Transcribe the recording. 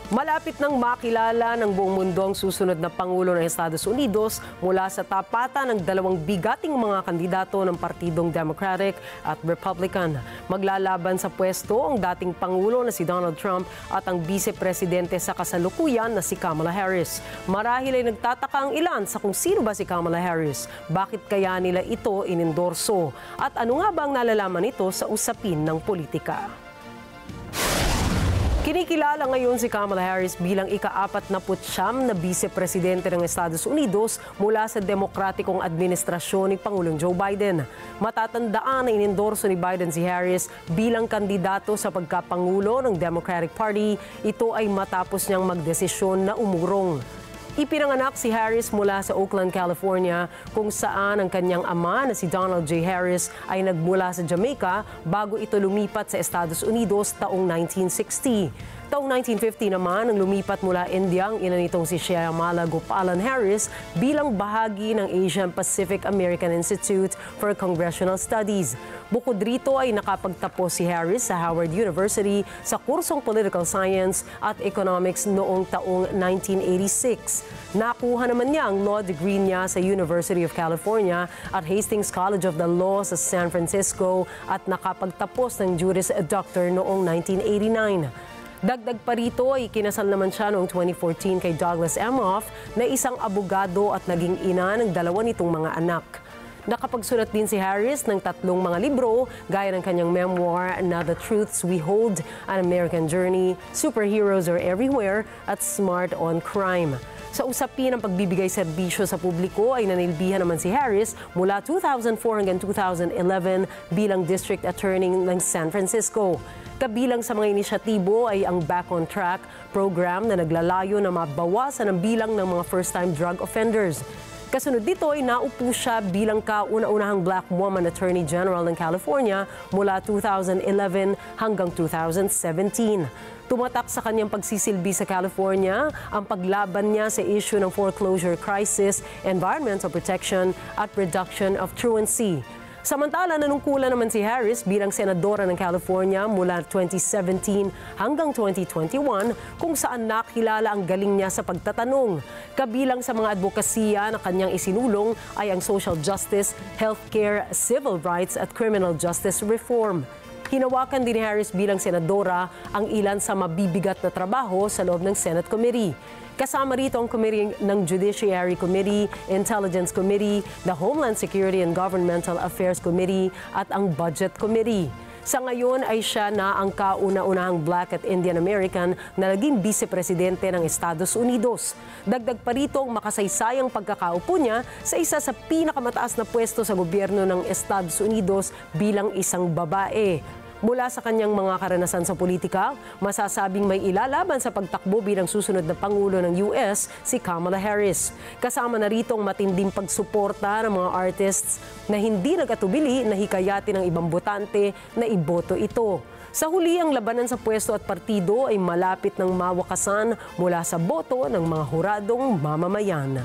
Malapit nang makilala ng buong mundo ang susunod na Pangulo ng Estados Unidos mula sa tapatan ng dalawang bigating mga kandidato ng Partidong Democratic at Republican. Maglalaban sa pwesto ang dating Pangulo na si Donald Trump at ang Vice-Presidente sa kasalukuyan na si Kamala Harris. Marahil ay nagtataka ang ilan sa kung sino ba si Kamala Harris, bakit kaya nila ito inendorso, at ano nga ba ang nalalaman nito sa usapin ng politika. Kinikilala ngayon si Kamala Harris bilang ika-49 na Vice-Presidente ng Estados Unidos mula sa demokratikong administrasyon ni Pangulong Joe Biden. Matatandaan na inendorso ni Biden si Harris bilang kandidato sa pagkapangulo ng Democratic Party. Ito ay matapos niyang magdesisyon na umurong. Ipinanganak si Harris mula sa Oakland, California, kung saan ang kanyang ama na si Donald J. Harris ay nagmula sa Jamaica bago ito lumipat sa Estados Unidos taong 1960. Taong 1950 naman, nang lumipat mula India ang ina nitong si Shyamala Gopalan Harris bilang bahagi ng Asian Pacific American Institute for Congressional Studies. Bukod rito ay nakapagtapos si Harris sa Howard University sa kursong Political Science at Economics noong taong 1986. Nakuha naman niya ang law degree niya sa University of California at Hastings College of the Law sa San Francisco at nakapagtapos ng Juris Doctor noong 1989. Dagdag pa rito ay kinasal naman siya noong 2014 kay Douglas Emhoff na isang abogado at naging ina ng dalawa nitong mga anak. Nakapagsulat din si Harris ng 3 mga libro gaya ng kanyang memoir na The Truths We Hold, An American Journey, Superheroes Are Everywhere at Smart on Crime. Sa usapin ng pagbibigay serbisyo sa publiko ay nanilbihan naman si Harris mula 2004 hanggang 2011 bilang District Attorney ng San Francisco. Kabilang sa mga inisyatibo ay ang Back on Track program na naglalayo na mabawasan ang bilang ng mga first-time drug offenders. Kasunod dito ay naupo siya bilang kauna-unahang Black Woman Attorney General ng California mula 2011 hanggang 2017. Tumatak sa kanyang pagsisilbi sa California ang paglaban niya sa issue ng foreclosure crisis, environmental protection at reduction of truancy. Samantala, nanungkulan naman si Harris bilang senadora ng California mula 2017 hanggang 2021 kung saan nakilala ang galing niya sa pagtatanong. Kabilang sa mga advokasya na kanyang isinulong ay ang social justice, healthcare, civil rights at criminal justice reform. Hinawakan din ni Harris bilang senadora ang ilan sa mabibigat na trabaho sa loob ng Senate Committee. Kasama rito ang Committee ng Judiciary Committee, Intelligence Committee, the Homeland Security and Governmental Affairs Committee at ang Budget Committee. Sa ngayon ay siya na ang kauna-unahang Black at Indian American na naging Vice-Presidente ng Estados Unidos. Dagdag pa rito ang makasaysayang pagkakaupo niya sa isa sa pinakamataas na pwesto sa gobyerno ng Estados Unidos bilang isang babae. Mula sa kanyang mga karanasan sa politika, masasabing may ilalaban sa pagtakbo bilang susunod na Pangulo ng US si Kamala Harris. Kasama na rito ang matinding pagsuporta ng mga artists na hindi nag-atubili na hikayatin ng ibang botante na iboto ito. Sa huli, ang labanan sa pwesto at partido ay malapit ng mawakasan mula sa boto ng mga huradong mamamayan.